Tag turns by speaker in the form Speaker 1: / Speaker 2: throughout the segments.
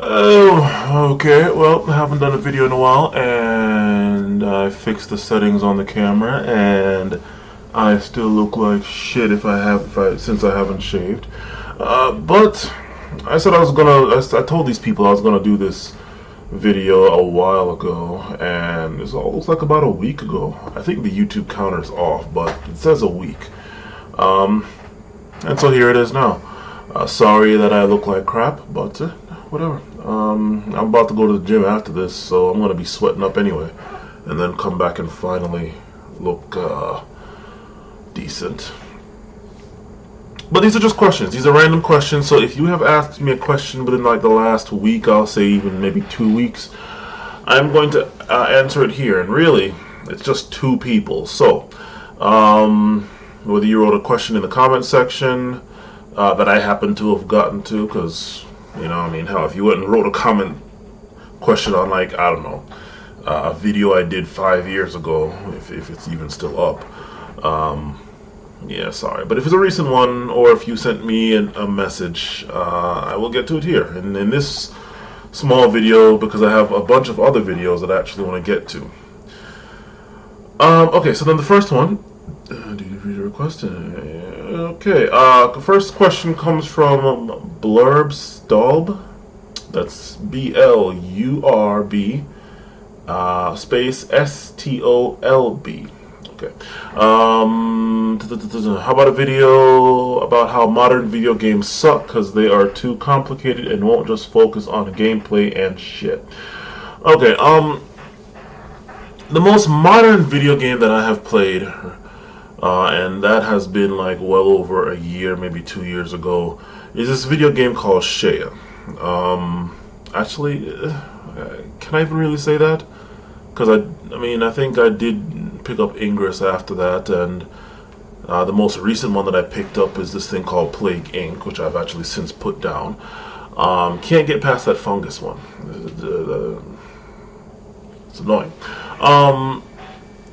Speaker 1: Oh, okay. Well, I haven't done a video in a while, and I fixed the settings on the camera, and I still look like shit since I haven't shaved. But I said I was gonna. I told these people I was gonna do this video a while ago, and it's almost like about a week ago. I think the YouTube counter's off, but it says a week. And so here it is now. Sorry that I look like crap, but whatever. I'm about to go to the gym after this, so I'm gonna be sweating up anyway, and then come back and finally look decent. But these are just questions. These are random questions. So if you have asked me a question within like the last week, I'll say even maybe 2 weeks, I'm going to answer it here. And really, it's just 2 people. So whether you wrote a question in the comment section that I happen to have gotten to, because I mean, hell, if you went and wrote a comment question on, like, I don't know, a video I did 5 years ago, if it's even still up, yeah, sorry. But if it's a recent one, or if you sent me a message, I will get to it here. And in this small video, because I have a bunch of other videos that I actually want to get to. Okay, so then the first one, do you read a request? Okay, the first question comes from blurb stolb. That's BLURB space STOLB. Okay. How about a video about how modern video games suck because they are too complicated and won't just focus on gameplay and shit? Okay. The most modern video game that I have played, and that has been like well over a year, maybe 2 years ago, is this video game called Shea. Actually, can I even really say that? Because I mean, I think I did pick up Ingress after that, and the most recent one that I picked up is this thing called Plague Inc., which I've actually since put down. Can't get past that fungus one. It's annoying.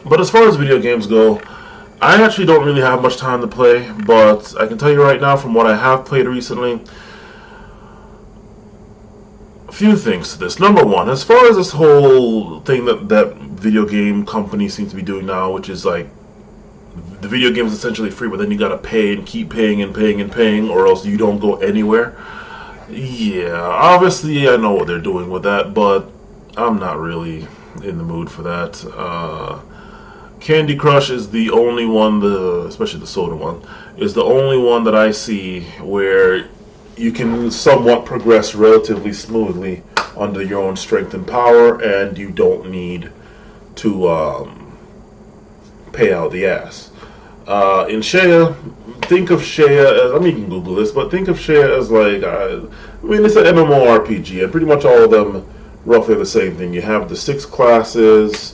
Speaker 1: But as far as video games go, I actually don't really have much time to play, but I can tell you right now from what I have played recently, a few things to this. Number one, as far as this whole thing that video game companies seem to be doing now, which is like the video game is essentially free, but then you gotta pay and keep paying and paying and paying, or else you don't go anywhere. Yeah, obviously I know what they're doing with that, but I'm not really in the mood for that. Candy Crush is the only one, especially the soda one, is the only one that I see where you can somewhat progress relatively smoothly under your own strength and power, and you don't need to pay out the ass. In Shea, think of Shea as, I mean, you can Google this, but think of Shea as like, I mean, it's an MMORPG, and pretty much all of them roughly the same thing. You have the 6 classes.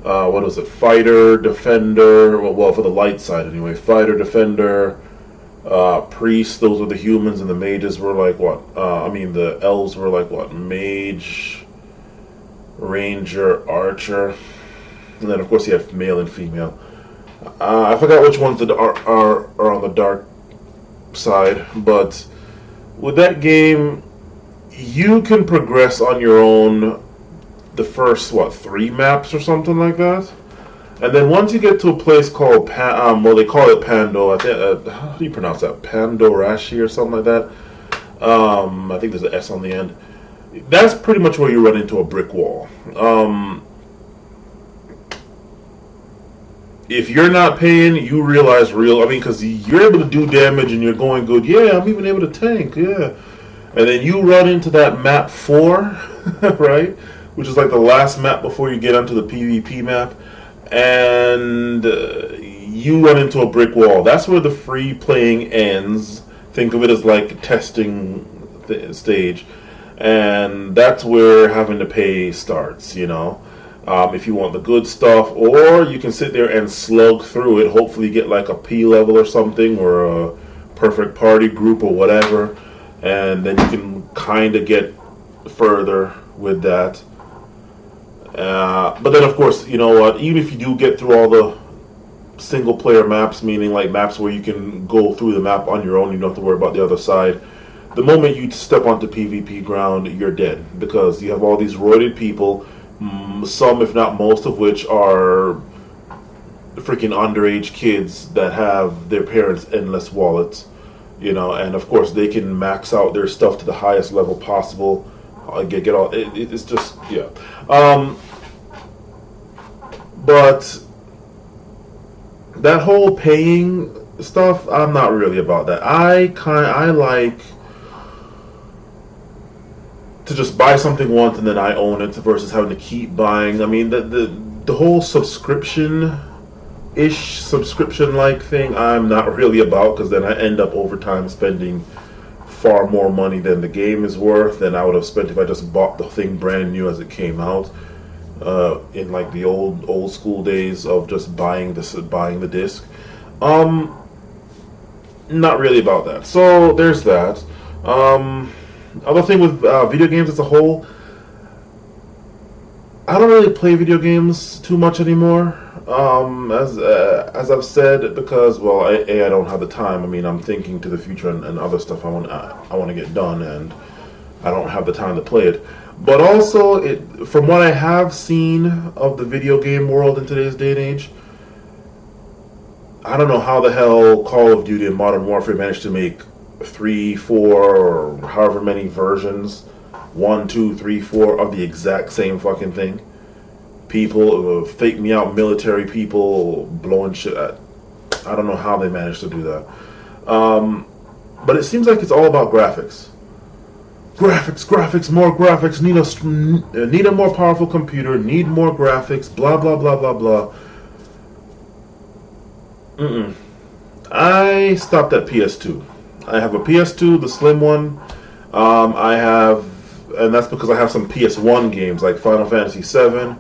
Speaker 1: What is it? Fighter, Defender. Well, for the light side anyway. Fighter, Defender, Priest. Those were the humans, and the mages were like what? I mean, the elves were like what? Mage, Ranger, Archer, and then of course you have male and female. I forgot which ones that are on the dark side, but with that game, you can progress on your own the first, 3 maps or something like that. And then once you get to a place called, well, they call it Pando, I think, how do you pronounce that? Pandorashi or something like that. I think there's an S on the end. That's pretty much where you run into a brick wall. If you're not paying, you realize because you're able to do damage and you're going good. Yeah, I'm even able to tank, yeah. And then you run into that map 4, right? Which is like the last map before you get onto the PvP map. And you run into a brick wall. That's where the free playing ends. Think of it as like a testing stage. And that's where having to pay starts, if you want the good stuff. Or you can sit there and slug through it. Hopefully get like a P level or something, or a perfect party group or whatever. And then you can kind of get further with that. But then, of course, you know what? Even if you do get through all the single-player maps, meaning like maps where you can go through the map on your own, you don't have to worry about the other side, the moment you step onto PvP ground, you're dead because you have all these roided people, some if not most of which are freaking underage kids that have their parents' endless wallets, and of course they can max out their stuff to the highest level possible. Get all it's just but that whole paying stuff, I'm not really about that. I like to just buy something once and then I own it versus having to keep buying. I mean, the whole subscription like thing, I'm not really about, because then I end up over time spending far more money than the game is worth than I would have spent if I just bought the thing brand new as it came out. In like the old school days of just buying the disc. Not really about that. So there's that. Other thing with video games as a whole, I don't really play video games too much anymore. As I've said, because I don't have the time. I mean, I'm thinking to the future and other stuff I want to get done, and I don't have the time to play it. But also, from what I have seen of the video game world in today's day and age, I don't know how the hell Call of Duty and Modern Warfare managed to make 3, 4, or however many versions, 1, 2, 3, 4 of the exact same fucking thing. People, fake me out military people blowing shit at. I don't know how they managed to do that. But it seems like it's all about graphics. Graphics, more graphics, need a more powerful computer, need more graphics, blah, blah, blah, blah, blah. I stopped at PS2. I have a PS2, the slim one. And that's because I have some PS1 games like Final Fantasy VII.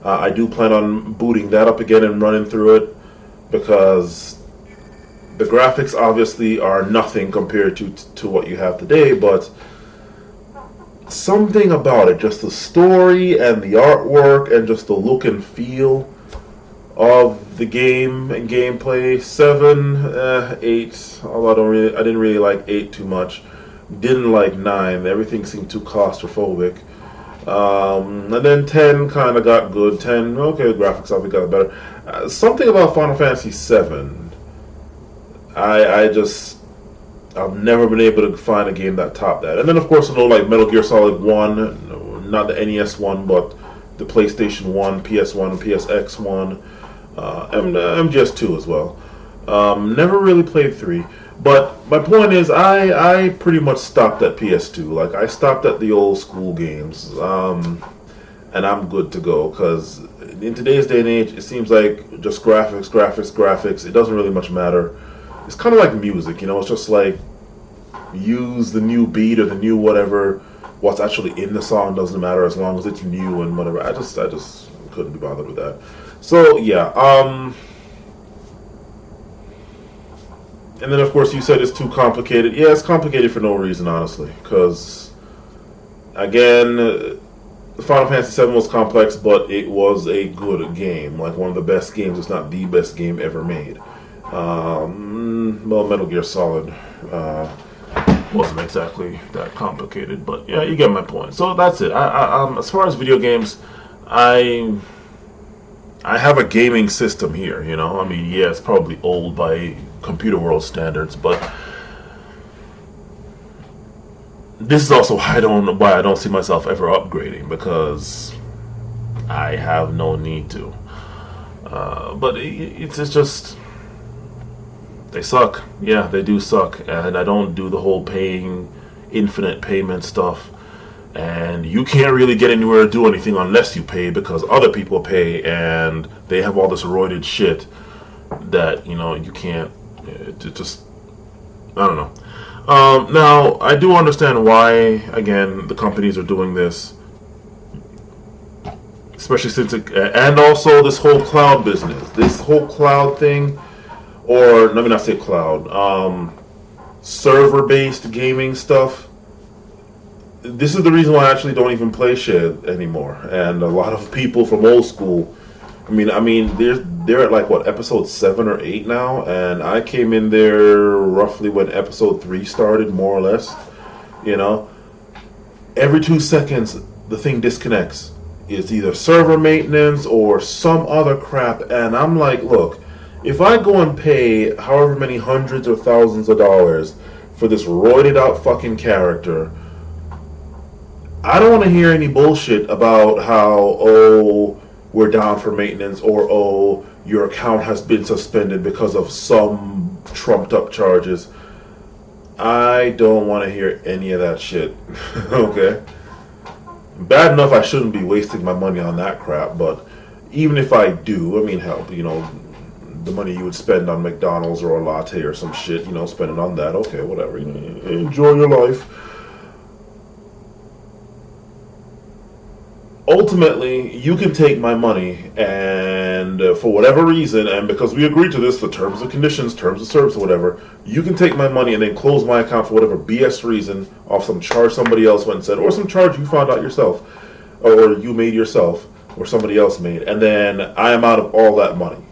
Speaker 1: I do plan on booting that up again and running through it, because the graphics obviously are nothing compared to what you have today, but something about it, just the story and the artwork and just the look and feel of the game and gameplay. 7, 8, although I didn't really like 8 too much. Didn't like 9. Everything seemed too claustrophobic. And then 10 kind of got good. 10, okay, the graphics obviously got better. Something about Final Fantasy 7. I've never been able to find a game that topped that. And then of course, like Metal Gear Solid 1, not the NES one, but the PlayStation 1, PS1, and PSX 1, and MGS2 as well. Never really played 3. But my point is, I pretty much stopped at PS2. Like, I stopped at the old school games, and I'm good to go. Because in today's day and age, it seems like just graphics. It doesn't really much matter. It's kind of like music, It's just like, use the new beat or the new whatever. What's actually in the song doesn't matter as long as it's new and whatever. I just couldn't be bothered with that. So yeah. And then, of course, you said it's too complicated. Yeah, it's complicated for no reason, honestly. Because, again, Final Fantasy VII was complex, but it was a good game. Like, one of the best games, if not the best game ever made. Well, Metal Gear Solid wasn't exactly that complicated. But, yeah, you get my point. So, that's it. As far as video games, I have a gaming system here, I mean, yeah, it's probably old by computer world standards, but this is also why I don't see myself ever upgrading, because I have no need to. But it's just, they suck. Yeah, they do suck, and I don't do the whole paying infinite payment stuff. And you can't really get anywhere to do anything unless you pay, because other people pay and they have all this roided shit that, you can't, just, I don't know. Now, I do understand why, again, the companies are doing this, especially since and also this whole cloud business, this whole cloud thing, or let me not say cloud, server-based gaming stuff. This is the reason why I actually don't even play shit anymore. And a lot of people from old school, I mean, they're at like what, episode 7 or 8 now, and I came in there roughly when episode 3 started, more or less. You know, every 2 seconds the thing disconnects. It's either server maintenance or some other crap, and I'm like, look, if I go and pay however many hundreds or thousands of dollars for this roided out fucking character, I don't want to hear any bullshit about how, oh, we're down for maintenance, or oh, your account has been suspended because of some trumped up charges. I don't want to hear any of that shit. Okay? Bad enough I shouldn't be wasting my money on that crap, but even if I do, I mean, hell, you know, the money you would spend on McDonald's or a latte or some shit, you know, spend it on that, okay, whatever, you know, enjoy your life. Ultimately, you can take my money, and for whatever reason, and because we agreed to this, the terms and conditions, terms of service or whatever, you can take my money and then close my account for whatever BS reason, off some charge somebody else went and said, or some charge you found out yourself, or you made yourself, or somebody else made, and then I am out of all that money.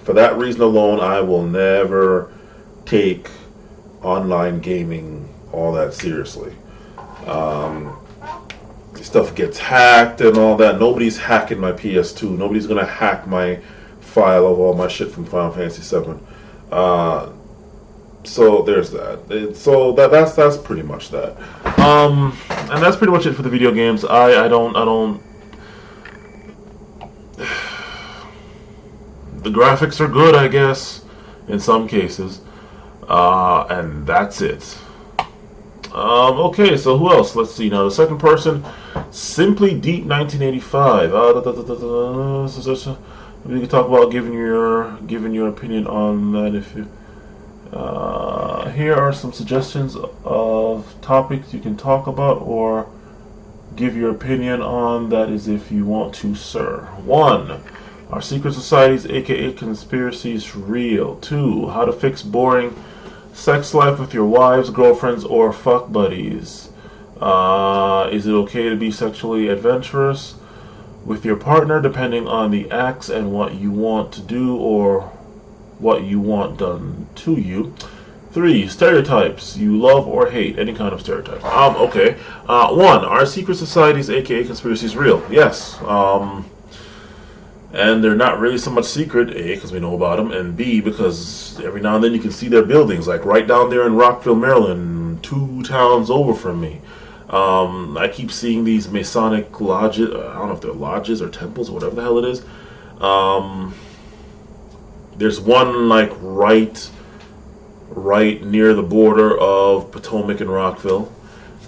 Speaker 1: For that reason alone, I will never take online gaming all that seriously. Stuff gets hacked and all that. Nobody's hacking my PS2. Nobody's gonna hack my file of all my shit from Final Fantasy VII. So there's that. So that's pretty much that. And that's pretty much it for the video games. I don't. The graphics are good, I guess, in some cases, and that's it. Okay, so who else? Let's see now. The second person, Simply Deep 1985. We can talk about giving your opinion on that. If you, here are some suggestions of topics you can talk about or give your opinion on. That is, if you want to, sir. 1. Are secret societies, aka conspiracies, real? 2. How to fix boring sex life with your wives, girlfriends, or fuck buddies. Is it okay to be sexually adventurous with your partner depending on the acts and what you want to do or what you want done to you? 3. Stereotypes you love or hate. Any kind of stereotypes. Okay. 1. Are secret societies, aka conspiracies, real? Yes. And they're not really so much secret, A, because we know about them, and B, because every now and then you can see their buildings, like right down there in Rockville, Maryland, 2 towns over from me. I keep seeing these Masonic lodges, I don't know if they're lodges or temples or whatever the hell it is. There's one, like, right near the border of Potomac and Rockville.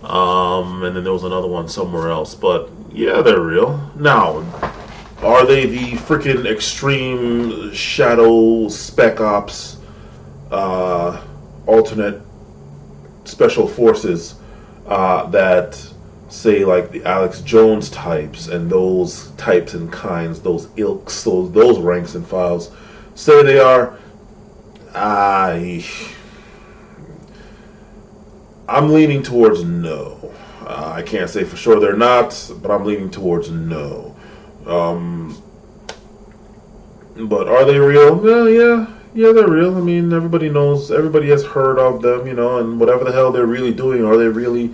Speaker 1: And then there was another one somewhere else, but yeah, they're real. Now, are they the freaking extreme shadow spec ops, alternate special forces that say like the Alex Jones types and those types and kinds, those ilks, those ranks and files say they are? I'm leaning towards no. I can't say for sure they're not, but I'm leaning towards no. But are they real? Well, yeah, they're real. I mean, everybody knows, everybody has heard of them, you know, and whatever the hell they're really doing, are they really,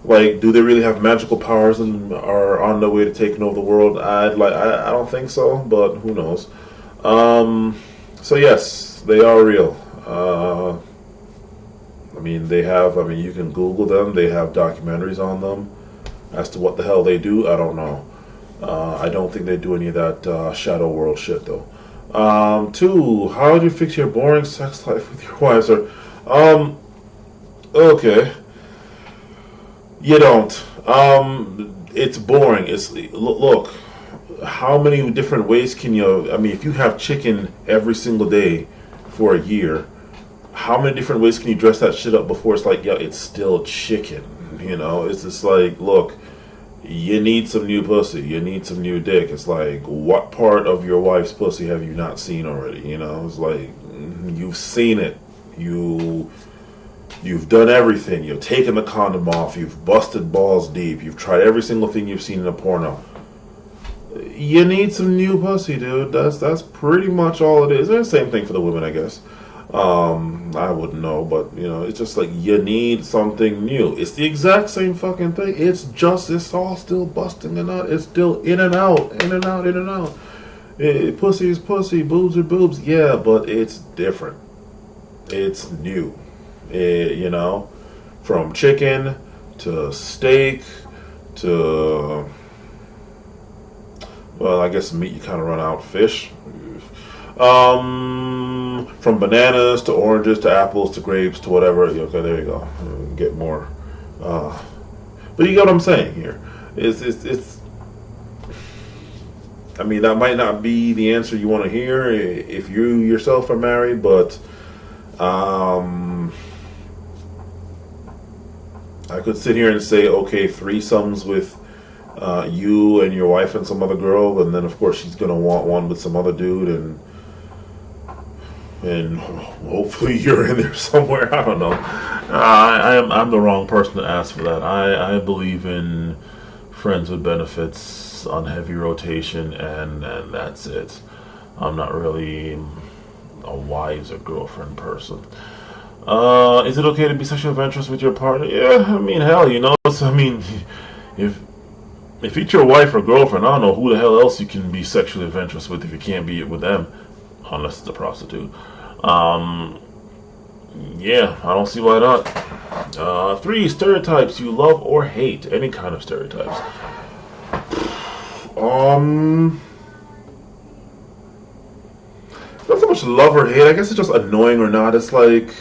Speaker 1: like, do they really have magical powers and are on their way to taking over the world? I don't think so, but who knows. So yes, they are real. I mean, you can Google them, they have documentaries on them. As to what the hell they do, I don't know. I don't think they do any of that shadow world shit, though. 2, how do you fix your boring sex life with your wives? Or, okay. You don't. It's boring. Look, how many different ways can you, I mean, if you have chicken every single day for a year, how many different ways can you dress that shit up before it's like, yeah, it's still chicken, you know? It's just like, look, you need some new pussy, you need some new dick. It's like, what part of your wife's pussy have you not seen already? You know, it's like, you've seen it. You've done everything. You've taken the condom off. You've busted balls deep. You've tried every single thing you've seen in a porno. You need some new pussy, dude. That's pretty much all it is. And the same thing for the women, I guess. I wouldn't know, but you know, it's just like you need something new. It's the exact same fucking thing. It's all still busting a nut. It's still in and out, in and out, in and out. Pussy is pussy, boobs are boobs. Yeah, but it's different. It's new. You know, from chicken to steak to, well, I guess meat you kind of run out. Fish. From bananas to oranges to apples to grapes to whatever. Okay, there you go. Get more. But you get what I'm saying here. It's. I mean, that might not be the answer you want to hear if you yourself are married, but I could sit here and say, okay, threesomes with you and your wife and some other girl, and then of course she's gonna want one with some other dude, and hopefully you're in there somewhere. I don't know. I'm the wrong person to ask for that. I believe in friends with benefits on heavy rotation, and that's it. I'm not really a wives or girlfriend person. Is it okay to be sexually adventurous with your partner? Yeah, I mean, hell, you know. I mean, if it's your wife or girlfriend, I don't know who the hell else you can be sexually adventurous with if you can't be with them, unless it's a prostitute. Yeah, I don't see why not. 3 stereotypes you love or hate. Any kind of stereotypes. Not so much love or hate. I guess it's just annoying or not. It's like,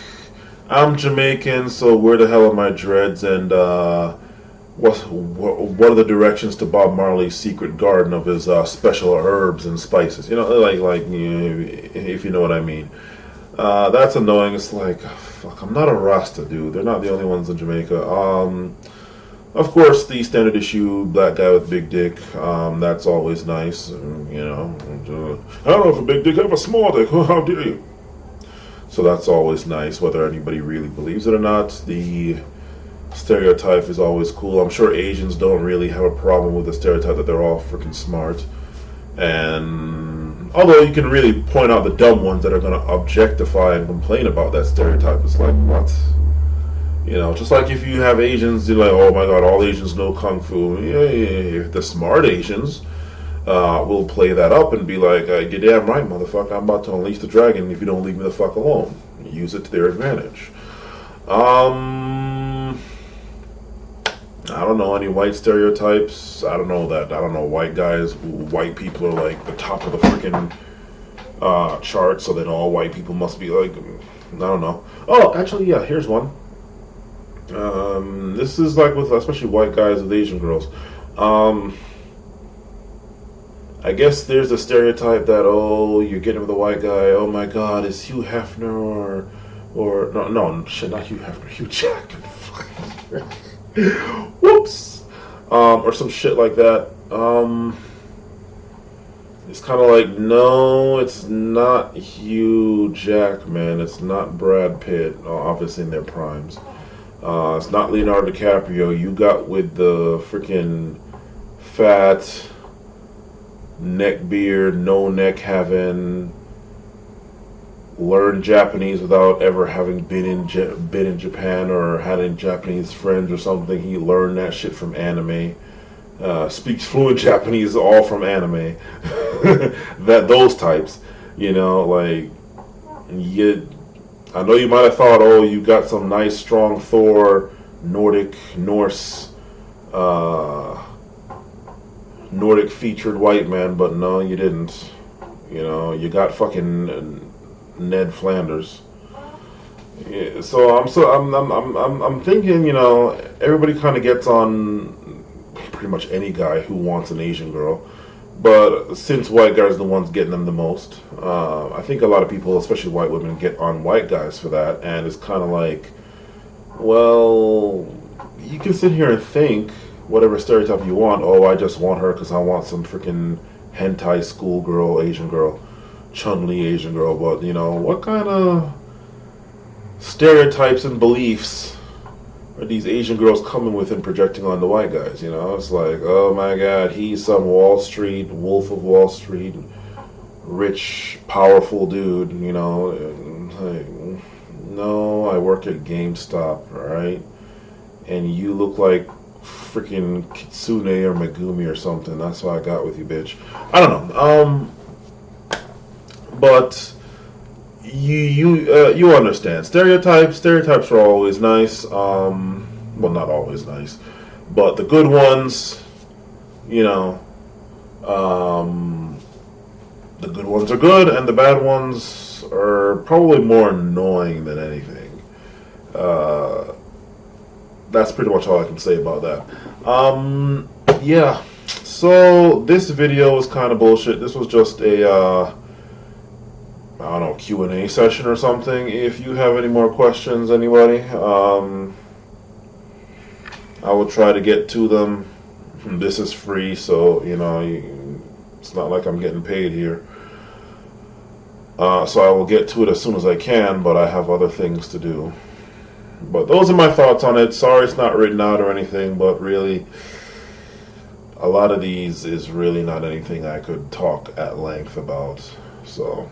Speaker 1: I'm Jamaican, so where the hell are my dreads? And what are the directions to Bob Marley's secret garden of his special herbs and spices? You know, like you know, if you know what I mean. That's annoying. It's like, fuck, I'm not a Rasta dude. They're not the only ones in Jamaica. Of course, the standard issue black guy with big dick. That's always nice. You know, I don't know if a big dick, I have a small dick. How dare you? So that's always nice, whether anybody really believes it or not. The stereotype is always cool. I'm sure Asians don't really have a problem with the stereotype that they're all freaking smart. And although you can really point out the dumb ones that are going to objectify and complain about that stereotype, it's like, what? You know, just like if you have Asians, you're like, oh my god, all Asians know Kung Fu. Yeah. The smart Asians will play that up and be like, you're damn right, motherfucker, I'm about to unleash the dragon if you don't leave me the fuck alone. Use it to their advantage. I don't know any white stereotypes. I don't know white guys, white people are like the top of the freaking chart, so then all white people must be like, I don't know. Oh, actually, yeah, here's one. This is like with especially white guys with Asian girls. I guess there's a stereotype that, oh, you're getting with a white guy, oh my god, is Hugh Hefner or no, shit, not Hugh Hefner, Hugh Jackman. Whoops. Or some shit like that. It's kind of like, no, it's not Hugh Jackman, it's not Brad Pitt, obviously in their primes. It's not Leonardo DiCaprio. You got with the freaking fat, neck beard, no neck having, learned Japanese without ever having been in Japan or had any Japanese friends or something. He learned that shit from anime. Speaks fluent Japanese all from anime. Those types, you know, like I know you might have thought, oh, you got some nice, strong Thor, Nordic featured white man, but no, you didn't. You know, you got fucking Ned Flanders. Yeah, so I'm thinking, you know, everybody kind of gets on pretty much any guy who wants an Asian girl. But since white guys are the ones getting them the most, I think a lot of people, especially white women, get on white guys for that. And it's kind of like, well, you can sit here and think whatever stereotype you want. Oh, I just want her because I want some freaking hentai schoolgirl Asian girl, Chun-Li Asian girl. But, you know, what kind of stereotypes and beliefs are these Asian girls coming with and projecting on the white guys? You know, it's like, oh my god, he's some Wall Street, Wolf of Wall Street, rich, powerful dude, you know, like, No, I work at GameStop, alright? And you look like freaking Kitsune or Megumi or something. That's what I got with you, bitch. I don't know. But you understand. Stereotypes are always nice. Well, not always nice, but the good ones, you know, the good ones are good, and the bad ones are probably more annoying than anything. That's pretty much all I can say about that. Yeah. So this video was kind of bullshit. This was just a I don't know, Q&A session or something. If you have any more questions, anybody, I will try to get to them. This is free, so you know, it's not like I'm getting paid here. So I will get to it as soon as I can, but I have other things to do. But those are my thoughts on it. Sorry it's not written out or anything, but really, a lot of these is really not anything I could talk at length about. So,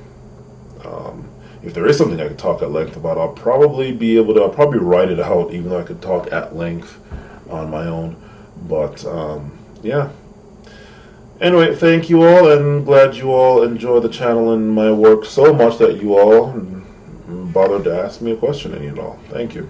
Speaker 1: if there is something I could talk at length about, I'll probably write it out, even though I could talk at length on my own. But, yeah. Anyway, thank you all, and glad you all enjoy the channel and my work so much that you all bothered to ask me a question any and all. Thank you.